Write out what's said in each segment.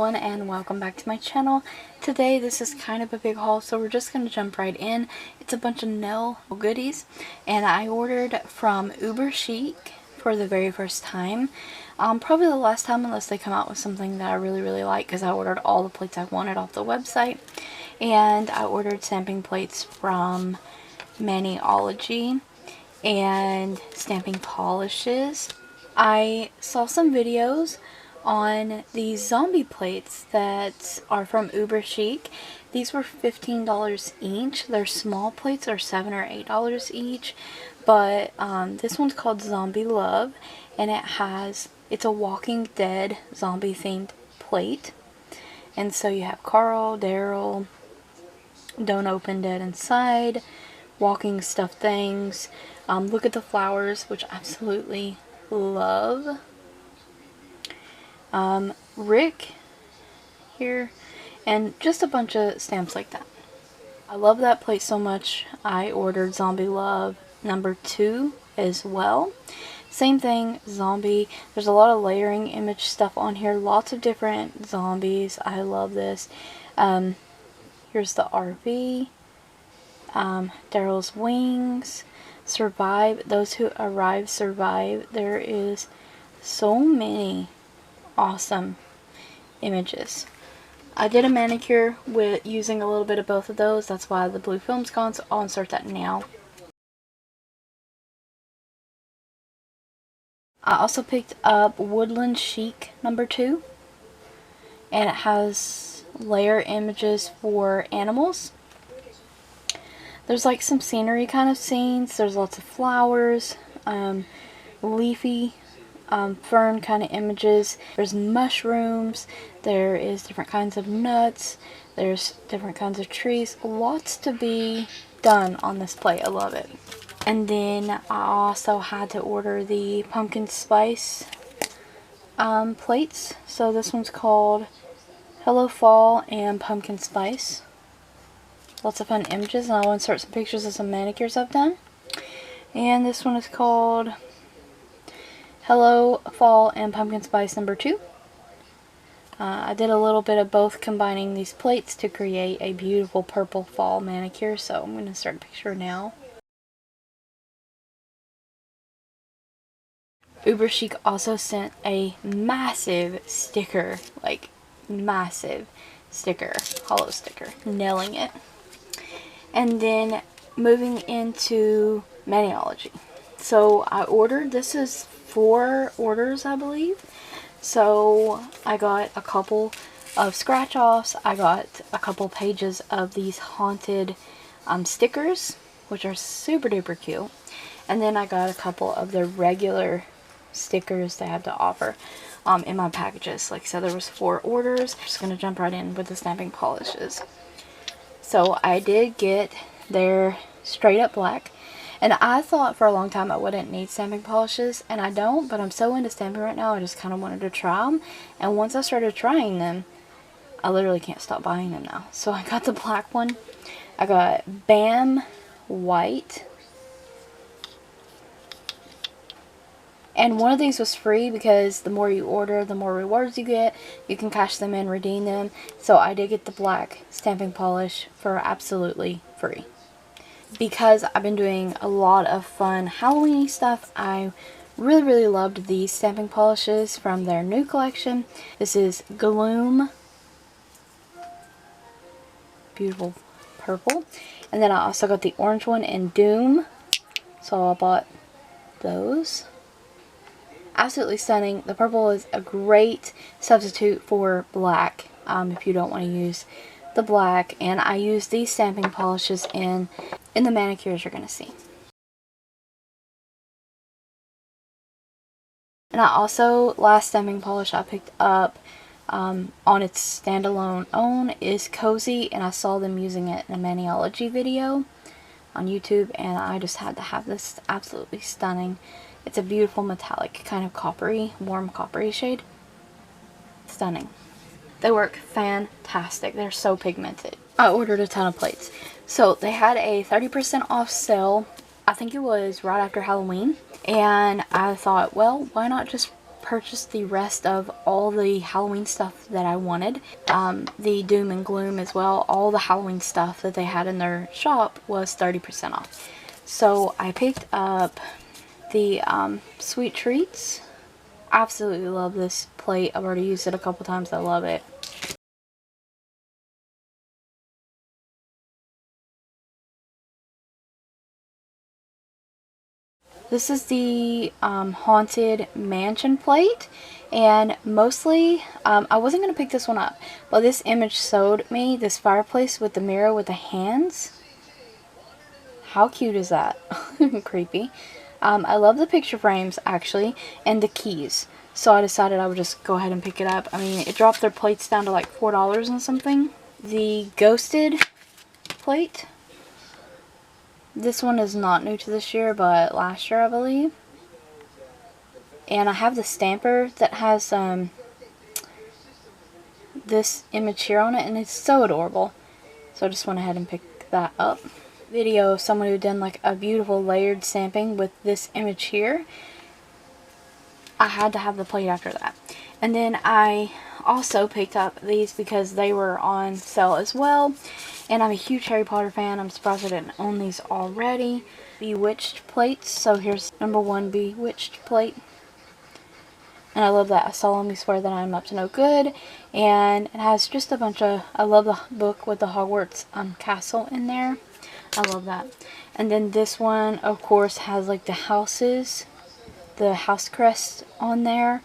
everyone, and welcome back to my channel. Today this is kind of a big haul, so we're just going to jump right in. It's a bunch of nail goodies, and I ordered from UberChic for the very first time. Probably the last time, unless they come out with something that I really like, because I ordered all the plates I wanted off the website. And I ordered stamping plates from Maniology and stamping polishes. I saw some videos on these zombie plates that are from UberChic. These were $15 each. Their small plates are $7 or $8 each, but this one's called Zombie Love, and it's a Walking Dead zombie themed plate. And so you have Carl, Daryl, Don't Open Dead Inside, walking stuffed things. Look at the flowers, which I absolutely love. Rick here, and just a bunch of stamps like that. I love that plate so much, I ordered Zombie Love number 2 as well. Same thing, zombie. There's a lot of layering image stuff on here, lots of different zombies. I love this. Here's the RV, Daryl's wings, survive, those who arrive survive. There is so many awesome images. I did a manicure with using a little bit of both of those. That's why the blue film's gone, so I'll insert that now. I also picked up Woodland Chic number 2, and it has layer images for animals. There's like some scenery kind of scenes. There's lots of flowers, leafy fern kind of images. There's mushrooms, there is different kinds of nuts, there's different kinds of trees. Lots to be done on this plate. I love it. And then I also had to order the pumpkin spice plates. So this one's called Hello Fall and Pumpkin Spice. Lots of fun images, and I'll insert some pictures of some manicures I've done. And this one is called Hello Fall and Pumpkin Spice number 2. I did a little bit of both, combining these plates to create a beautiful purple fall manicure, so I'm going to start a picture now. UberChic also sent a massive sticker, like massive sticker, hollow sticker, nailing it. And then moving into Maniology. So I ordered, this is 4 orders I believe. So I got a couple of scratch offs, I got a couple pages of these haunted stickers, which are super duper cute. And then I got a couple of the regular stickers they have to offer in my packages. Like I said, there was 4 orders. I'm just going to jump right in with the stamping polishes. So I did get their straight up black, and I thought for a long time I wouldn't need stamping polishes, and I don't, but I'm so into stamping right now I just kind of wanted to try them, and once I started trying them I literally can't stop buying them now. So I got the black one, I got Bam white, and one of these was free because the more you order, the more rewards you get. You can cash them in, redeem them. So I did get the black stamping polish for absolutely free. Because I've been doing a lot of fun Halloween stuff, I really loved these stamping polishes from their new collection. This is Gloom. Beautiful purple. And then I also got the orange one in Doom. So I bought those. Absolutely stunning. The purple is a great substitute for black if you don't want to use the black, and I use these stamping polishes in the manicures you're going to see. And I also, last stamping polish I picked up on its standalone own is Cozy, and I saw them using it in a Maniology video on YouTube, and I just had to have this. Absolutely stunning. It's a beautiful metallic, kind of coppery, warm coppery shade. Stunning. They work fantastic. They're so pigmented. I ordered a ton of plates. So they had a 30% off sale. I think it was right after Halloween. And I thought, well, why not just purchased the rest of all the Halloween stuff that I wanted. The Doom and Gloom as well. All the Halloween stuff that they had in their shop was 30% off. So I picked up the Sweet Treats. Absolutely love this plate. I've already used it a couple times. I love it. This is the Haunted Mansion plate, and mostly I wasn't going to pick this one up, but this image showed me this fireplace with the mirror with the hands. How cute is that? Creepy. I love the picture frames actually, and the keys, so I decided I would just go ahead and pick it up. I mean, it dropped their plates down to like $4 and something. The Ghosted plate. This one is not new to this year, but last year I believe. And I have the stamper that has this image here on it, and it's so adorable. So I just went ahead and picked that up. Video of someone who done like a beautiful layered stamping with this image here. I had to have the plate after that. And then I also picked up these because they were on sale as well. And I'm a huge Harry Potter fan. I'm surprised I didn't own these already. Bewitched Plates. So here's number 1 Bewitched plate. And I love that. I solemnly swear that I'm up to no good. And it has just a bunch of... I love the book with the Hogwarts castle in there. I love that. And then this one, of course, has like the houses. The house crest on there.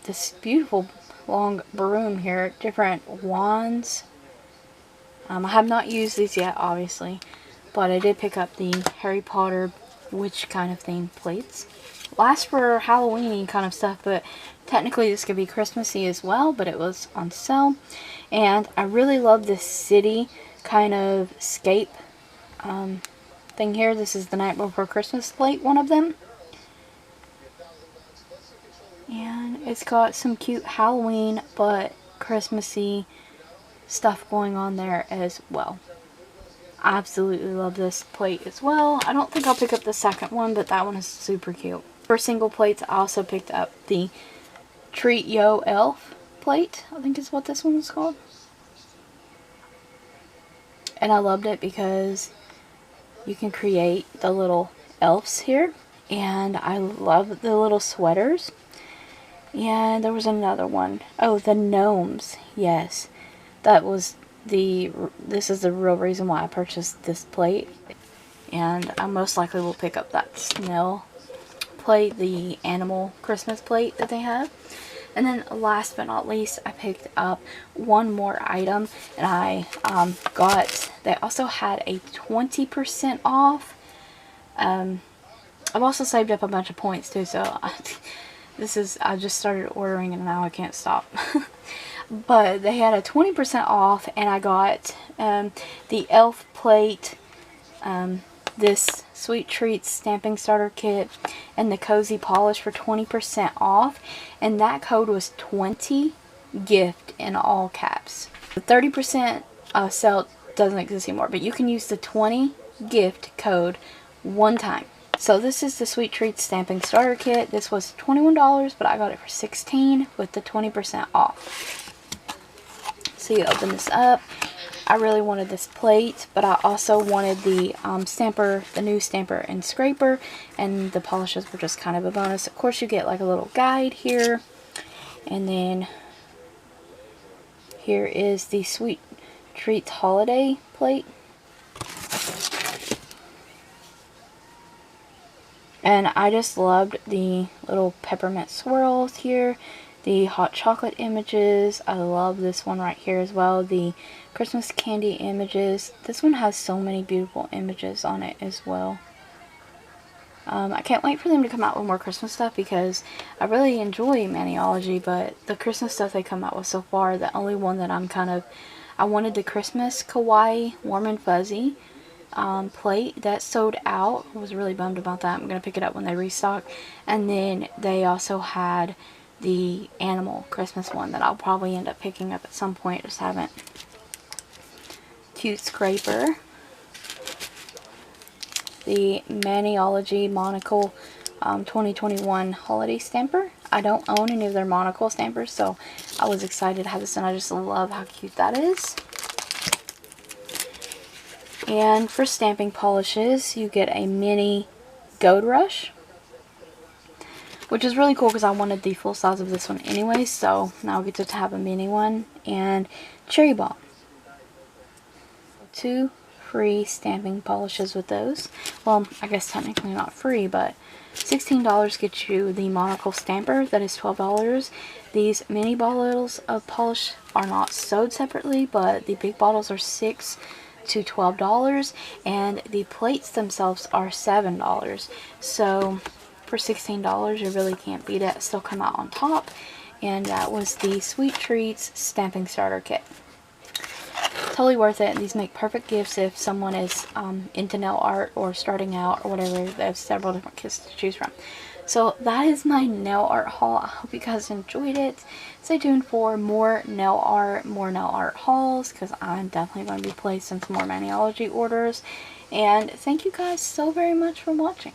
This beautiful long broom here. Different wands. I have not used these yet, obviously, but I did pick up the Harry Potter witch kind of theme plates. Last for Halloween kind of stuff, but technically this could be Christmassy as well, but it was on sale. And I really love this city kind of scape thing here. This is the Night Before Christmas plate, one of them. And it's got some cute Halloween but Christmassy stuff going on there as well. I absolutely love this plate as well. I don't think I'll pick up the second one, but that one is super cute. For single plates, I also picked up the Treat Yo Elf plate, I think is what this one is called. And I loved it because you can create the little elves here. And I love the little sweaters. And there was another one. Oh, the gnomes. Yes. That was this is the real reason why I purchased this plate. And I most likely will pick up that snail plate, the animal Christmas plate that they have. And then last but not least, I picked up one more item, and I they also had a 20% off. I've also saved up a bunch of points too, so I just started ordering and now I can't stop. But they had a 20% off, and I got the elf plate, this Sweet Treats stamping starter kit, and the cozy polish for 20% off, and that code was 20 gift in all caps. The 30% sale doesn't exist anymore, but you can use the 20 gift code one time. So this is the Sweet Treats stamping starter kit. This was $21, but I got it for $16 with the 20% off. So you open this up. I really wanted this plate, but I also wanted the stamper, the new stamper and scraper, and the polishes were just kind of a bonus. Of course, you get like a little guide here, and then here is the Sweet Treats holiday plate. And I just loved the little peppermint swirls here, the hot chocolate images. I love this one right here as well, the Christmas candy images. This one has so many beautiful images on it as well. I can't wait for them to come out with more Christmas stuff because I really enjoy Maniology, but the Christmas stuff they come out with so far, the only one that I wanted the Christmas Kawaii Warm and Fuzzy plate that sold out. I was really bummed about that. I'm going to pick it up when they restock. And then they also had the animal Christmas one that I'll probably end up picking up at some point. Just haven't. Cute scraper. The Maniology monocle 2021 holiday stamper. I don't own any of their Monocle stampers, so I was excited to have this, and I just love how cute that is. And for stamping polishes, you get a mini Gold Rush, which is really cool because I wanted the full size of this one anyway, so now I get to have a mini one. And Cherry Bomb. 2 free stamping polishes with those. Well, I guess technically not free, but $16 gets you the Monocle stamper. That is $12. These mini bottles of polish are not sold separately, but the big bottles are $6 to $12, and the plates themselves are $7. So for $16, you really can't beat it. Still come out on top. And that was the Sweet Treats Stamping Starter Kit. Totally worth it. These make perfect gifts if someone is into nail art or starting out or whatever. They have several different kits to choose from. So that is my nail art haul. I hope you guys enjoyed it. Stay tuned for more nail art hauls, because I'm definitely going to be placing some more Maniology orders. And thank you guys so very much for watching.